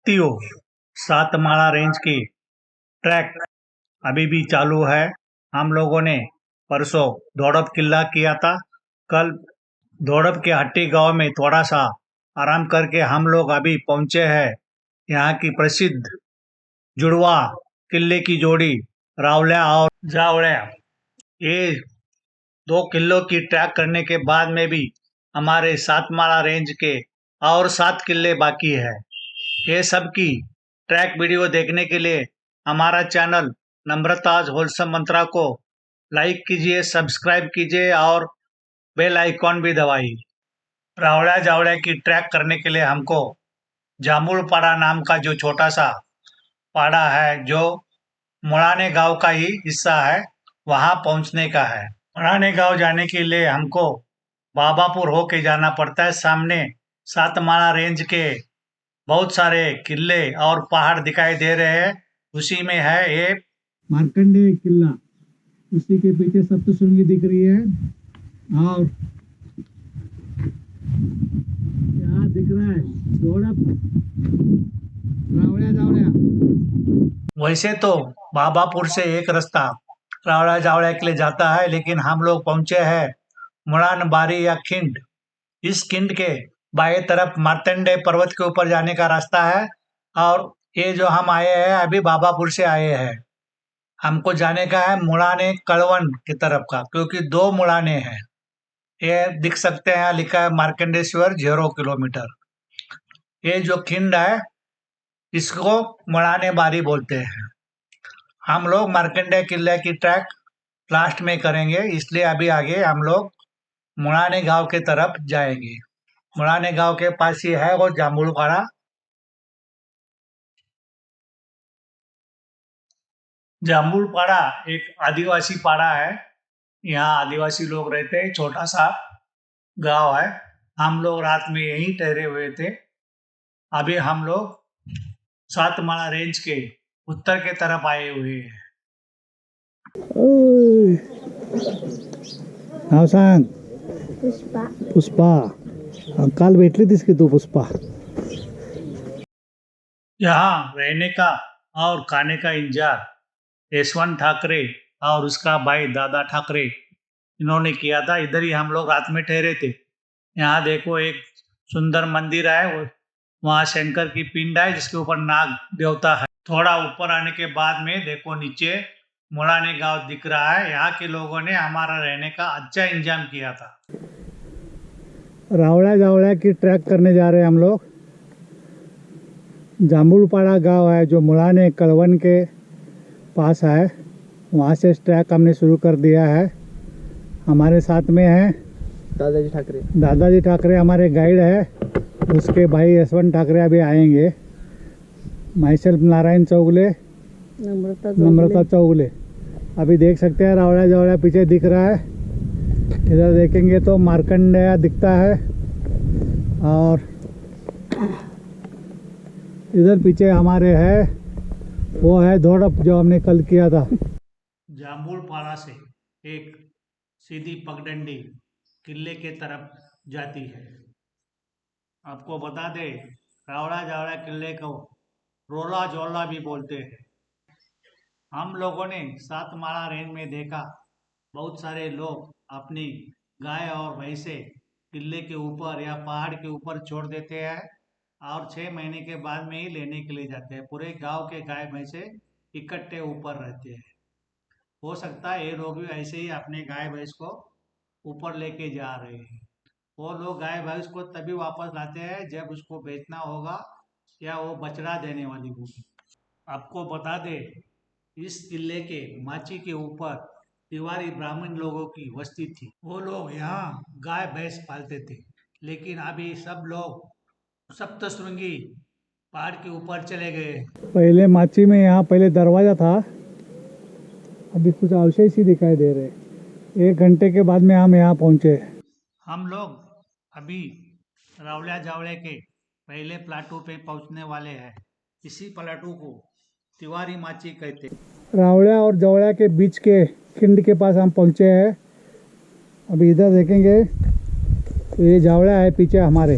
साथियों, सातमाला रेंज की ट्रैक अभी भी चालू है। हम लोगों ने परसों दौड़ब किला किया था। कल दौड़ब के हट्टी गांव में थोड़ा सा आराम करके हम लोग अभी पहुंचे हैं। यहाँ की प्रसिद्ध जुड़वा किले की जोड़ी रावलिया और जावलिया, ये 2 किलों की ट्रैक करने के बाद में भी हमारे सातमाला रेंज के और 7 किले बाकी है। ये सब की ट्रैक वीडियो देखने के लिए हमारा चैनल नम्रताज होलसम मंत्रा को लाइक कीजिए, सब्सक्राइब कीजिए और बेल आइकॉन भी दबाइए। रावड़ा जावड़ा की ट्रैक करने के लिए हमको जामुलपाड़ा नाम का जो छोटा सा पाड़ा है, जो मुड़ाने गांव का ही हिस्सा है, वहां पहुंचने का है। मुड़ाने गांव जाने के लिए हमको बाबापुर होके जाना पड़ता है। सामने सातमाला रेंज के बहुत सारे किले और पहाड़ दिखाई दे रहे हैं। उसी में है ये मार्कंडेय किला, उसी के पीछे सप्तशृंगी दिख रही है और यहाँ दिख रहा है रावड़ा जावड़ा। वैसे तो बाबापुर से एक रास्ता रावड़ा जावड़ा के लिए जाता है, लेकिन हम लोग पहुंचे हैं मुड़ान बारी या खिंड। इस खिंड के बाएं तरफ मार्तंडेय पर्वत के ऊपर जाने का रास्ता है और ये जो हम आए हैं अभी बाबापुर से आए हैं। हमको जाने का है मुड़ाने कड़वन की तरफ का, क्योंकि 2 मुड़ाने हैं। ये दिख सकते हैं, यहाँ लिखा है मार्कंडेश्वर 0 किलोमीटर। ये जो खिंड है इसको मुड़ाने बारी बोलते हैं। हम लोग मार्कंडेय किले की ट्रैक लास्ट में करेंगे, इसलिए अभी आगे हम लोग मुड़ाने गांव के तरफ जाएंगे। मुड़ाने गांव के पास ही है वो जामुलपाड़ा। जामुलपाड़ा एक आदिवासी पाड़ा है। यहाँ आदिवासी लोग रहते हैं, छोटा सा गांव है। हम लोग रात में यहीं ठहरे हुए थे। अभी हम लोग सातमाला रेंज के उत्तर के तरफ आए हुए हैं। नाव सांग. पुष्पा. काल भेटली थीस की तू पुष्पा. यहाँ रहने का और खाने का इंतजार यशवंत ठाकरे और उसका भाई दादा ठाकरे इन्होंने किया था। इधर ही हम लोग रात में ठहरे थे। यहाँ देखो एक सुंदर मंदिर है, वहाँ शंकर की पिंड है जिसके ऊपर नाग देवता है। थोड़ा ऊपर आने के बाद में देखो नीचे मुड़ाने गांव दिख रहा है। यहाँ के लोगों ने हमारा रहने का अच्छा इंतजाम किया था। रावड़ा जावड़ा की ट्रैक करने जा रहे हैं हम लोग। जामुलपाड़ा गांव है जो मुड़ाने कड़वन के पास है, वहाँ से ट्रैक हमने शुरू कर दिया है। हमारे साथ में है दादाजी ठाकरे। दादाजी ठाकरे हमारे गाइड है, उसके भाई यशवंत ठाकरे अभी आएंगे। माइसेल्फ नारायण चौगले, नम्रता चौगले। अभी देख सकते हैं रावड़ा जावड़ा पीछे दिख रहा है। इधर देखेंगे तो मार्कंडेय दिखता है और इधर पीछे हमारे है वो है दौड़ब जो हमने कल किया था। जामुलपाड़ा से एक सीधी पगडंडी किले के तरफ जाती है। आपको बता दे, रावड़ा जावड़ा किले को रोला जोला भी बोलते हैं। हम लोगों ने सातमाला रेंज में देखा बहुत सारे लोग अपनी गाय और भैंसे किले के ऊपर या पहाड़ के ऊपर छोड़ देते हैं और 6 महीने के बाद में ही लेने के लिए जाते हैं। पूरे गांव के गाय भैंसे इकट्ठे ऊपर रहते हैं। हो सकता है ये लोग भी ऐसे ही अपने गाय भैंस को ऊपर लेके जा रहे हैं। वो लोग गाय भैंस को तभी वापस लाते हैं जब उसको बेचना होगा या वो बछड़ा देने वाली होगी। आपको बता दे, इस किले के माची के ऊपर तिवारी ब्राह्मण लोगों की बस्ती थी। वो लोग यहाँ गाय भैंस पालते थे, लेकिन अभी सब लोग सप्तशृंगी पहाड़ के ऊपर चले गए। पहले माची में यहाँ पहले दरवाजा था, अभी कुछ अवशेष ही दिखाई दे रहे। 1 घंटे के बाद में हम यहाँ पहुँचे। हम लोग अभी रावड़ा जावड़े के पहले प्लाटू पे पहुँचने वाले हैं। इसी प्लाटू को तिवारी माची कहते। रावड़ा और जावड़ा के बीच के खिंड के पास हम पहुँचे हैं। अभी इधर देखेंगे तो ये जावड़ा है पीछे हमारे।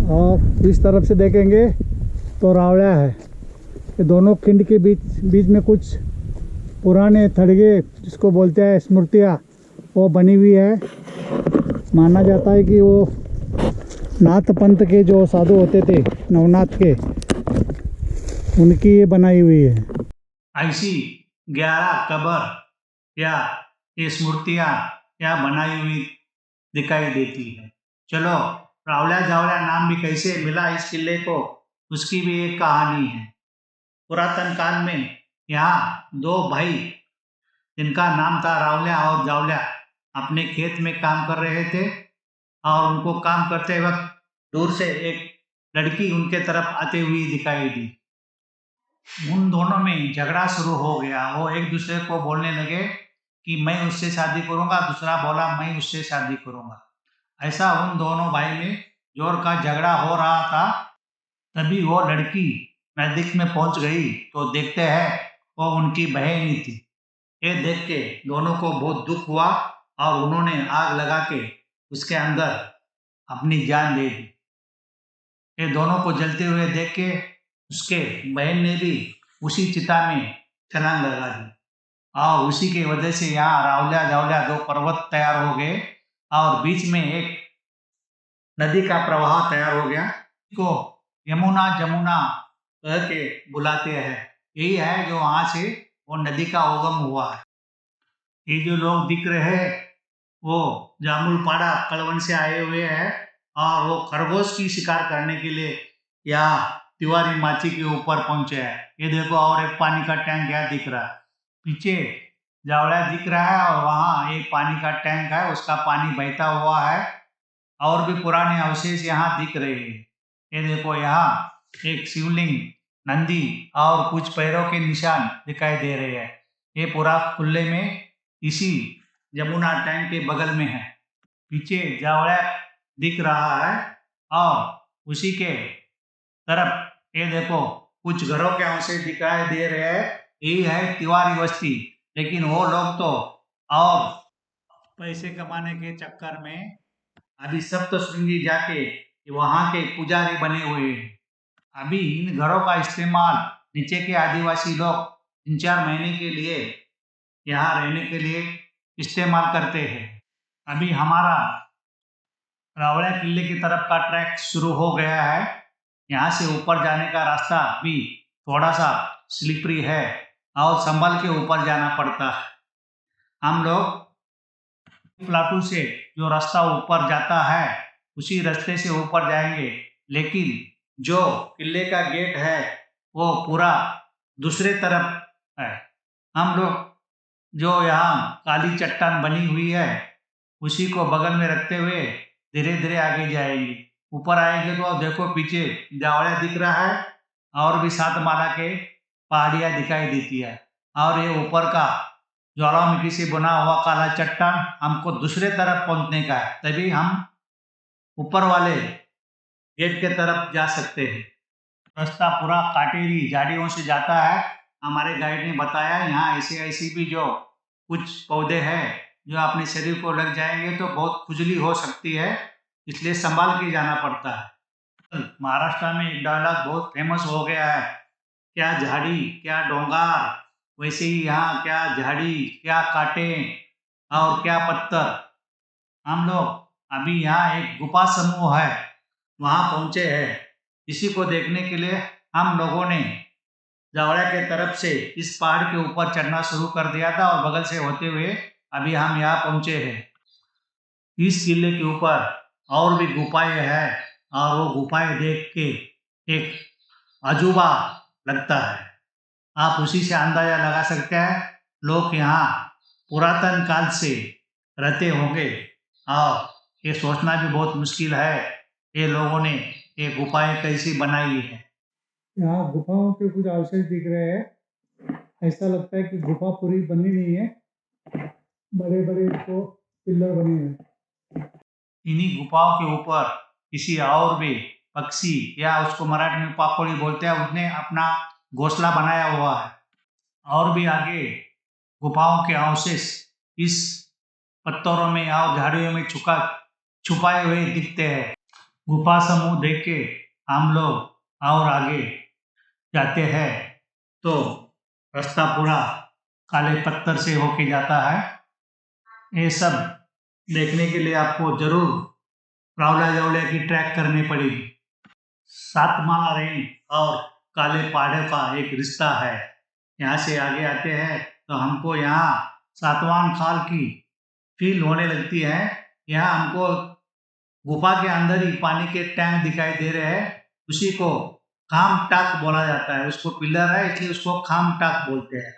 और इस तरफ से देखेंगे तो रावड़ा है। ये दोनों खिंड के बीच बीच में कुछ पुराने थड़गे जिसको बोलते हैं स्मृतियाँ वो बनी हुई है। माना जाता है कि वो नाथ पंथ के जो साधु होते थे नवनाथ के, उनकी ये बनाई हुई है। ऐसी 11 कबर या ये स्मृतियाँ या बनाई हुई दिखाई देती है। चलो, रावला जावला नाम भी कैसे मिला इस किले को, उसकी भी एक कहानी है। पुरातन काल में यहाँ 2 भाई जिनका नाम था रावला और जावला अपने खेत में काम कर रहे थे और उनको काम करते वक्त दूर से एक लड़की उनके तरफ आते हुई दिखाई दी। उन दोनों में झगड़ा शुरू हो गया। वो एक दूसरे को बोलने लगे कि मैं उससे शादी करूंगा, दूसरा बोला मैं उससे शादी करूंगा। ऐसा उन दोनों भाई में जोर का झगड़ा हो रहा था। तभी वो लड़की नजदीक में पहुंच गई तो देखते हैं वो उनकी बहन ही थी। ये देख के दोनों को बहुत दुख हुआ और उन्होंने आग लगा के उसके अंदर अपनी जान दे दी। ये दोनों को जलते हुए देख के उसके बहन ने भी उसी चिता में छलांग लगा दी और उसी की वजह से यहाँ रावला जावला 2 पर्वत तैयार हो गए और बीच में एक नदी का प्रवाह तैयार हो गया। को यमुना जमुना कह के बुलाते हैं। यही है जो वहां से वो नदी का उगम हुआ है। ये जो लोग दिख रहे हैं वो जामुलपाड़ा कलवन से आए हुए हैं और वो खरगोश की शिकार करने के लिए यहाँ तिवारी माची के ऊपर पहुंचे हैं। ये देखो, और एक पानी का टैंक यहाँ दिख रहा है, पीछे जावड़ा दिख रहा है और वहाँ एक पानी का टैंक है, उसका पानी बहता हुआ है और भी पुराने अवशेष यहाँ दिख रहे हैं। ये देखो, यहाँ एक शिवलिंग, नंदी और कुछ पैरों के निशान दिखाई दे रहे हैं। ये पूरा खुले में इसी यमुना टैंक के बगल में है। पीछे जावड़ा दिख रहा है और उसी के तरफ ये देखो कुछ घरों के अवशेष दिखाई दे रहे हैं। यही है तिवारी बस्ती। लेकिन वो लोग तो और पैसे कमाने के चक्कर में अभी सप्तशृंगी जाके वहां के पुजारी बने हुए हैं। अभी इन घरों का इस्तेमाल नीचे के आदिवासी लोग 3-4 महीने के लिए यहाँ रहने के लिए इस्तेमाल करते हैं। अभी हमारा रावड़ा किले की तरफ का ट्रैक शुरू हो गया है। यहाँ से ऊपर जाने का रास्ता भी थोड़ा सा स्लिपरी है और संभल के ऊपर जाना पड़ता है। हम लोग प्लाटू से जो रास्ता ऊपर जाता है उसी रास्ते से ऊपर जाएंगे, लेकिन जो किले का गेट है वो पूरा दूसरे तरफ है। हम लोग जो यहाँ काली चट्टान बनी हुई है उसी को बगल में रखते हुए धीरे धीरे आगे जाएंगे। ऊपर आएंगे तो देखो पीछे जावड़ा दिख रहा है और भी 7 माला के पहाड़ियाँ दिखाई देती है और ये ऊपर का ज्वालामुखी से बना हुआ काला चट्टान हमको दूसरे तरफ पहुंचने का है, तभी हम ऊपर वाले गेट के तरफ जा सकते हैं। रास्ता पूरा काटेरी झाड़ियों से जाता है। हमारे गाइड ने बताया यहाँ ऐसे ऐसी भी जो कुछ पौधे हैं जो अपने शरीर को लग जाएंगे तो बहुत खुजली हो सकती है, इसलिए संभाल के जाना पड़ता है। महाराष्ट्र में एक डायलॉग बहुत फेमस हो गया है, क्या झाड़ी क्या डोंगार, वैसे ही यहाँ क्या झाड़ी क्या कांटे और क्या पत्थर। हम लोग अभी यहाँ एक गुफा समूह है वहाँ पहुँचे हैं। इसी को देखने के लिए हम लोगों ने जावड़ा के तरफ से इस पहाड़ के ऊपर चढ़ना शुरू कर दिया था और बगल से होते हुए अभी हम यहाँ पहुँचे हैं। इस किले के ऊपर और भी गुफाएं हैं और वो गुफाएं देख के एक अजूबा लगता है। आप उसी से अंदाजा लगा सकते हैं लोग यहाँ पुरातन काल से रहते होंगे और ये सोचना भी बहुत मुश्किल है ये लोगों ने ये गुफाएं कैसी बनाई है। यहाँ गुफाओं के कुछ अवशेष दिख रहे हैं। ऐसा लगता है कि गुफा पूरी बनी नहीं है, बड़े बड़े इसको पिलर बने हैं। इन्हीं गुफाओं के ऊपर किसी और भी पक्षी या उसको मराठी में पाकोड़ी बोलते हैं, उसने अपना घोंसला बनाया हुआ है। और भी आगे गुफाओं के अवशेष इस पत्थरों में और झाड़ियों में छुपाए हुए दिखते हैं। गुफा समूह देख के हम लोग और आगे जाते हैं तो रास्ता पूरा काले पत्थर से होके जाता है। ये सब देखने के लिए आपको जरूर रावला जावलिया की ट्रैक करनी पड़ेगी। सातमाला रेंज और काले पहाड़ों का एक रिश्ता है। यहाँ से आगे आते हैं तो हमको यहाँ सातवान खाल की फील होने लगती है। यहाँ हमको गुफा के अंदर ही पानी के टैंक दिखाई दे रहे हैं। उसी को खाम टाक बोला जाता है। उसको पिलर है इसलिए उसको खाम टाक बोलते हैं।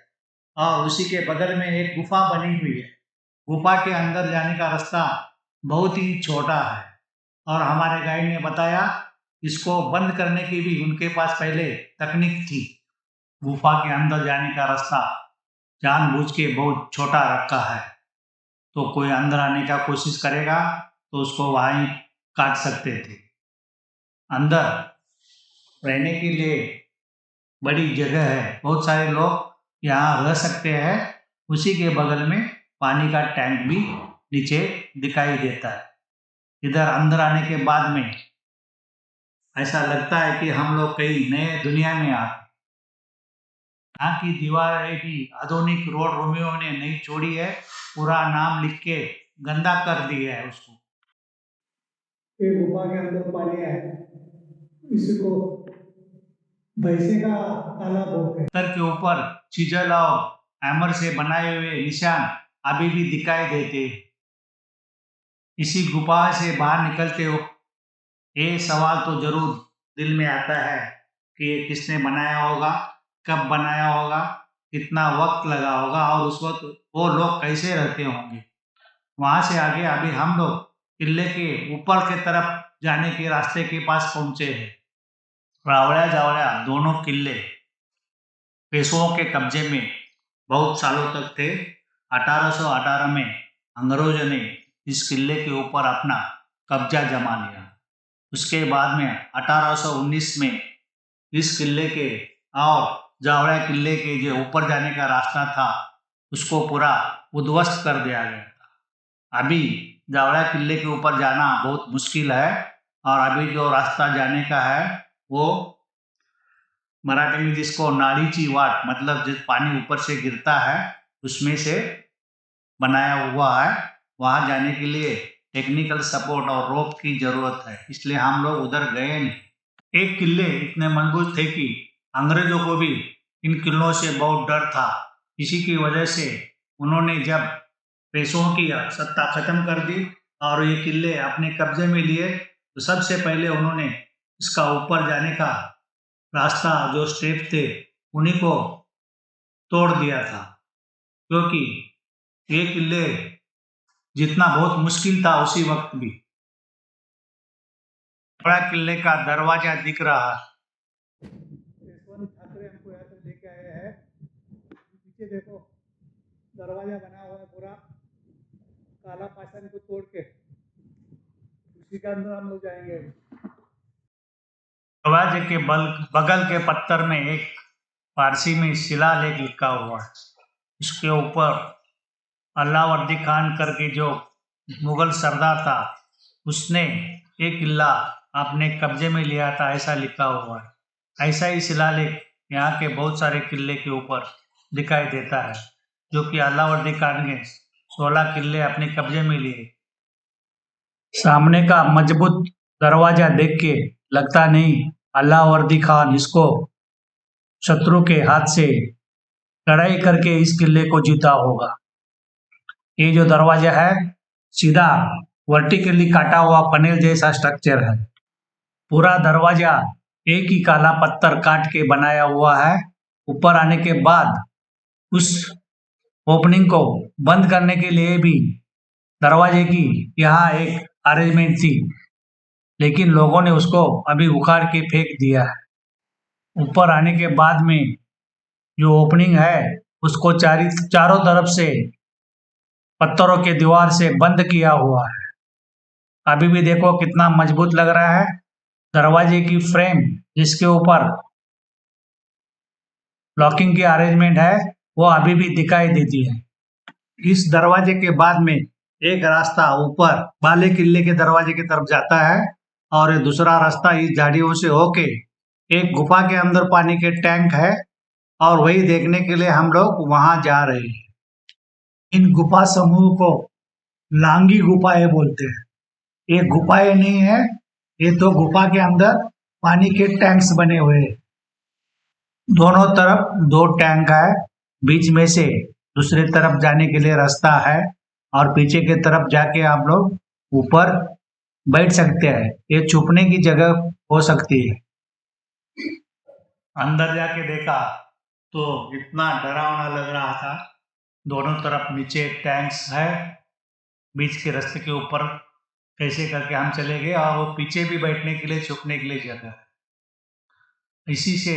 और उसी के बगल में एक गुफा बनी हुई है। गुफा के अंदर जाने का रास्ता बहुत ही छोटा है और हमारे गाइड ने बताया इसको बंद करने की भी उनके पास पहले तकनीक थी। गुफा के अंदर जाने का रास्ता जानबूझ के बहुत छोटा रखा है, तो कोई अंदर आने का कोशिश करेगा तो उसको वहीं काट सकते थे। अंदर रहने के लिए बड़ी जगह है, बहुत सारे लोग यहाँ रह सकते हैं। उसी के बगल में पानी का टैंक भी नीचे दिखाई देता है। इधर अंदर आने के बाद में ऐसा लगता है कि हम लोग कई नए दुनिया में आ गए। यहाँ की दीवारें भी आधुनिक रोड रोमियो ने नहीं छोड़ी है, पूरा नाम लिख के गंदा कर दिया है उसको। ये गुफा के अंदर पानी है, इसी को भैंसे का तालाब बोलते हैं। पत्थर के ऊपर चिजल और हैमर से बनाए हुए निशान अभी भी दिखाई देते हैं। इसी गुफा से बाहर निकलते हो ये सवाल तो जरूर दिल में आता है कि ये किसने बनाया होगा, कब बनाया होगा, कितना वक्त लगा होगा और उस वक्त वो लोग कैसे रहते होंगे। वहां से आगे अभी हम लोग किले के ऊपर के तरफ जाने के रास्ते के पास पहुंचे हैं। रावड़ा जावड़ा दोनों किले पेशवाओं के कब्जे में बहुत सालों तक थे। 1818 में अंग्रेजों ने इस किले के ऊपर अपना कब्जा जमा लिया। उसके बाद में 1819 में इस किले के और जावड़ा किले के जो ऊपर जाने का रास्ता था उसको पूरा उद्ध्वस्त कर दिया गया था। अभी जावड़ा किले के ऊपर जाना बहुत मुश्किल है और अभी जो रास्ता जाने का है वो मराठी में जिसको नालीची वाट मतलब जिस पानी ऊपर से गिरता है उसमें से बनाया हुआ है। वहां जाने के लिए टेक्निकल सपोर्ट और रोप की जरूरत है, इसलिए हम लोग उधर गए नहीं। एक किले इतने मजबूत थे कि अंग्रेजों को भी इन किलों से बहुत डर था। इसी की वजह से उन्होंने जब पेशवाओं की सत्ता खत्म कर दी और ये किले अपने कब्जे में लिए तो सबसे पहले उन्होंने इसका ऊपर जाने का रास्ता जो स्टेप थे उन्हीं को तोड़ दिया था, क्योंकि ये किले जितना बहुत मुश्किल था उसी वक्त भी। बड़ा किले का दरवाजा दिख रहा है। ठाकरे हमको यहाँ तक लेके आए हैं। पीछे देखो दरवाजा बना हुआ है पूरा काला पाषाण को तोड़ के, उसी के अंदर हम लोग जाएंगे। दरवाजे के बगल के पत्थर में एक फारसी में शिलालेख लिखा हुआ है। इसके ऊपर अलावर्दी खान करके जो मुगल सरदार था उसने ये किला अपने कब्जे में लिया था ऐसा लिखा हुआ है। ऐसा ही शिलालेख यहाँ के बहुत सारे किले के ऊपर दिखाई देता है, जो कि अलावर्दी खान ने 16 किले अपने कब्जे में लिए। सामने का मजबूत दरवाजा देख के लगता नहीं अलावर्दी खान इसको शत्रु के हाथ से लड़ाई करके इस किले को जीता होगा। ये जो दरवाजा है सीधा वर्टिकली काटा हुआ पनेल जैसा स्ट्रक्चर है। पूरा दरवाजा एक ही काला पत्थर काट के बनाया हुआ है। ऊपर आने के बाद उस ओपनिंग को बंद करने के लिए भी दरवाजे की यहाँ एक अरेंजमेंट थी, लेकिन लोगों ने उसको अभी उखाड़ के फेंक दिया है। ऊपर आने के बाद में जो ओपनिंग है उसको चारों तरफ से पत्थरों के दीवार से बंद किया हुआ है। अभी भी देखो कितना मजबूत लग रहा है। दरवाजे की फ्रेम जिसके ऊपर लॉकिंग की अरेंजमेंट है वो अभी भी दिखाई देती है। इस दरवाजे के बाद में एक रास्ता ऊपर बाले किले के दरवाजे की तरफ जाता है और ये दूसरा रास्ता इस झाड़ियों से होके एक गुफा के अंदर पानी के टैंक है और वही देखने के लिए हम लोग वहां जा रहे हैं। इन गुफा समूह को लांगी गुफाएं बोलते हैं। ये गुफाएं नहीं है, ये तो गुफा के अंदर पानी के टैंक्स बने हुए हैं। दोनों तरफ दो टैंक है, बीच में से दूसरे तरफ जाने के लिए रास्ता है और पीछे की तरफ जाके आप लोग ऊपर बैठ सकते हैं। ये छुपने की जगह हो सकती है। अंदर जाके देखा तो इतना डरावना लग रहा था। दोनों तरफ नीचे टैंक्स है, बीच के रास्ते के ऊपर कैसे करके हम चले गए और वो पीछे भी बैठने के लिए छुपने के लिए जगह। इसी से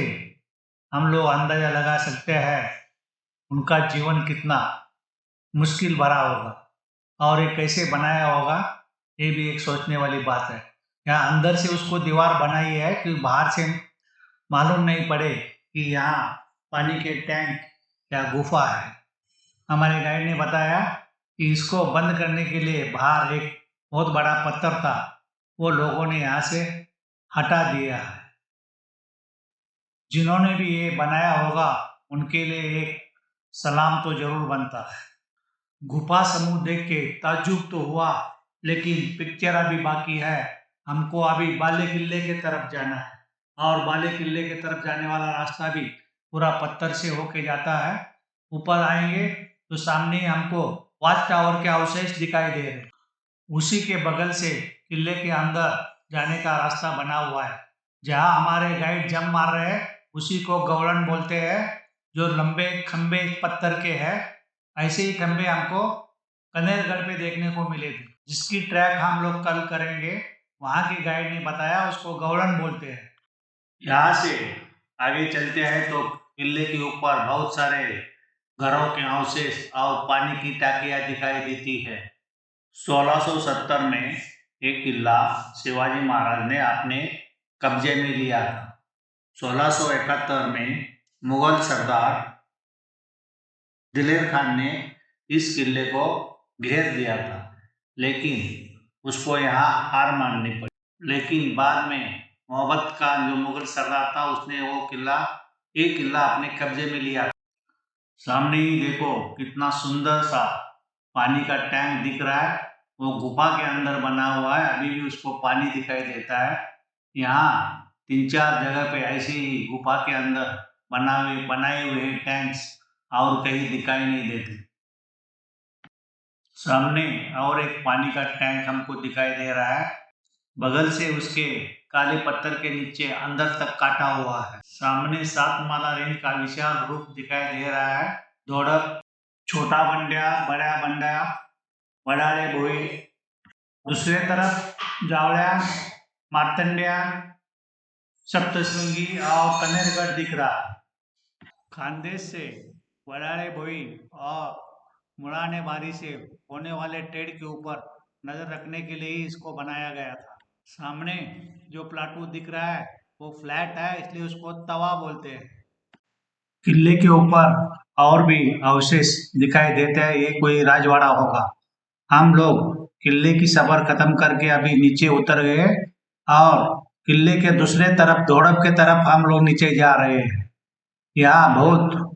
हम लोग अंदाजा लगा सकते हैं उनका जीवन कितना मुश्किल भरा होगा और ये कैसे बनाया होगा, ये भी एक सोचने वाली बात है। यहाँ अंदर से उसको दीवार बनाई है कि बाहर से मालूम नहीं पड़े कि यहाँ पानी के टैंक या गुफा है। हमारे गाइड ने बताया कि इसको बंद करने के लिए बाहर एक बहुत बड़ा पत्थर था, वो लोगों ने यहाँ से हटा दिया है। जिन्होंने भी ये बनाया होगा उनके लिए एक सलाम तो जरूर बनता है। गुफा समूह देख के ताज्जुब तो हुआ, लेकिन पिक्चर अभी बाकी है। हमको अभी बाले किले के तरफ जाना है और बाले किले के तरफ जाने वाला रास्ता भी पूरा पत्थर से होके जाता है। ऊपर आएंगे तो सामने हमको वॉच टावर के अवशेष दिखाई दे रहे। उसी के बगल से किले के अंदर जाने का रास्ता बना हुआ है। जहाँ हमारे गाइड जंप मार रहे हैं उसी को गौलन बोलते हैं, जो लंबे खंबे पत्थर के हैं। ऐसे ही खंबे हमको कनेरगढ़ पे देखने को मिले थे, जिसकी ट्रैक हम लोग कल करेंगे। वहाँ के गाइड ने बताया उसको गौलन बोलते हैं। यहाँ से आगे चलते हैं तो किले के ऊपर बहुत सारे घरों के अवशेष और पानी की टाकियां दिखाई देती है। 1670 में एक किला शिवाजी महाराज ने अपने कब्जे में लिया था। 1671 में मुगल सरदार दिलेर खान ने इस किले को घेर दिया था, लेकिन उसको यहाँ हार माननी पड़ी। लेकिन बाद में मोहब्बत का जो मुगल सरदार था उसने वो एक किला अपने कब्जे में लिया। सामने ही देखो कितना सुंदर सा पानी का टैंक दिख रहा है, वो गुफा के अंदर बना हुआ है। अभी भी उसको पानी दिखाई देता है। यहाँ 3-4 जगह पे ऐसे ही गुफा के अंदर बनाए हुए टैंक्स और कहीं दिखाई नहीं देते। सामने और एक पानी का टैंक हमको दिखाई दे रहा है, बगल से उसके काले पत्थर के नीचे अंदर तक काटा हुआ है। सामने 7 माला रेंज का विशाल रूप दिखाई दे रहा है। धोड़क, छोटा बंड्या, बड़ा बंड्या, वडाले भोई, दूसरे तरफ जावड़ा, मार्तंड्या, सप्तशृंगी और कनेरगढ़ दिख रहा है। खानदेश से वडाले भोई और मुड़ाने बारी से होने वाले टेढ़ के ऊपर नजर रखने के लिए ही इसको बनाया गया था। सामने जो प्लाटू दिख रहा है वो फ्लैट है, इसलिए उसको तवा बोलते हैं। किले के ऊपर और भी अवशेष दिखाई देते हैं, ये कोई राजवाड़ा होगा। हम लोग किले की सफर खत्म करके अभी नीचे उतर गए और किले के दूसरे तरफ धोड़प के तरफ हम लोग नीचे जा रहे हैं। यहाँ बहुत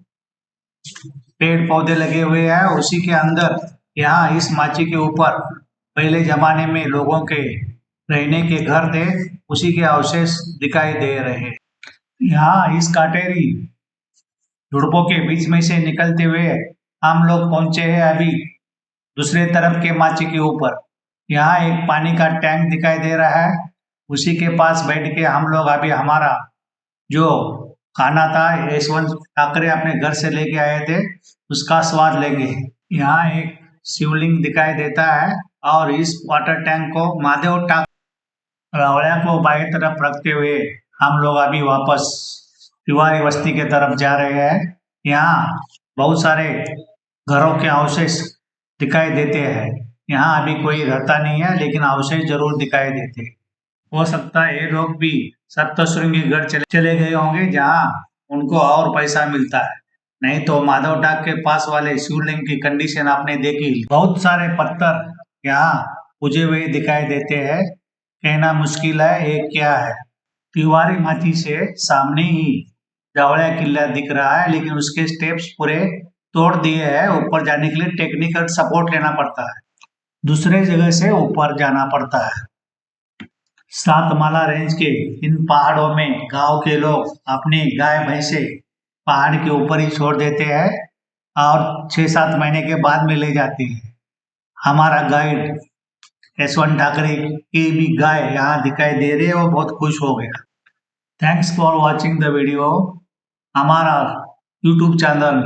पेड़ पौधे लगे हुए हैं, उसी के अंदर यहाँ इस माची के ऊपर पहले जमाने में लोगों के रहने के घर थे, उसी के अवशेष दिखाई दे रहे हैं। यहाँ इस काटेरी झुड़पों के बीच में से निकलते हुए हम लोग पहुंचे हैं अभी दूसरे तरफ के माची के ऊपर। यहाँ एक पानी का टैंक दिखाई दे रहा है, उसी के पास बैठ के हम लोग अभी हमारा जो खाना था यशवंत ठाकरे अपने घर से लेके आए थे उसका स्वाद लेंगे। यहाँ एक शिवलिंग दिखाई देता है और इस वाटर टैंक को महादेव रावड़िया को बाएं तरफ रखते हुए हम लोग अभी वापस तिवारी बस्ती के तरफ जा रहे हैं। यहाँ बहुत सारे घरों के अवशेष दिखाई देते हैं। यहाँ अभी कोई रहता नहीं है, लेकिन अवशेष जरूर दिखाई देते हैं। हो सकता है ये लोग भी सप्तशृंगी गढ़ चले गए होंगे, जहाँ उनको और पैसा मिलता है। नहीं तो माधव डाक के पास वाले शिवलिंग की कंडीशन आपने देखी। बहुत सारे पत्थर यहाँ पूजे हुए दिखाई देते हैं। कहना मुश्किल है ये क्या है। तिवारी माची से सामने ही जावलिया किला दिख रहा है, लेकिन उसके स्टेप्स पूरे तोड़ दिए हैं। ऊपर जाने के लिए टेक्निकल सपोर्ट लेना पड़ता है, दूसरे जगह से ऊपर जाना पड़ता है। सातमाला रेंज के इन पहाड़ों में गांव के लोग अपनी गाय भैंसे पहाड़ के ऊपर ही छोड़ देते हैं और 6-7 महीने के बाद में ले जाती है। हमारा गाइड यशवंत ठाकरे की भी गाय यहाँ दिखाई दे रही है, वो बहुत खुश हो गया। Thanks for watching the video. हमारा यूट्यूब चैनल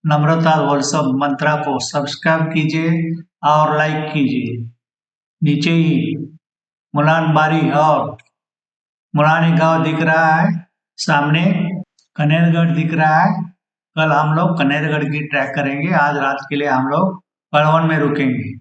नम्रता वॉल्सम मंत्रा को सब्सक्राइब कीजिए और लाइक कीजिए। नीचे ही मुलान बारी और मुलानी गांव दिख रहा है, सामने कनेरगढ़ दिख रहा है। कल हम लोग कनेरगढ़ की ट्रैक करेंगे, आज रात के लिए हम लोग परवन में रुकेंगे।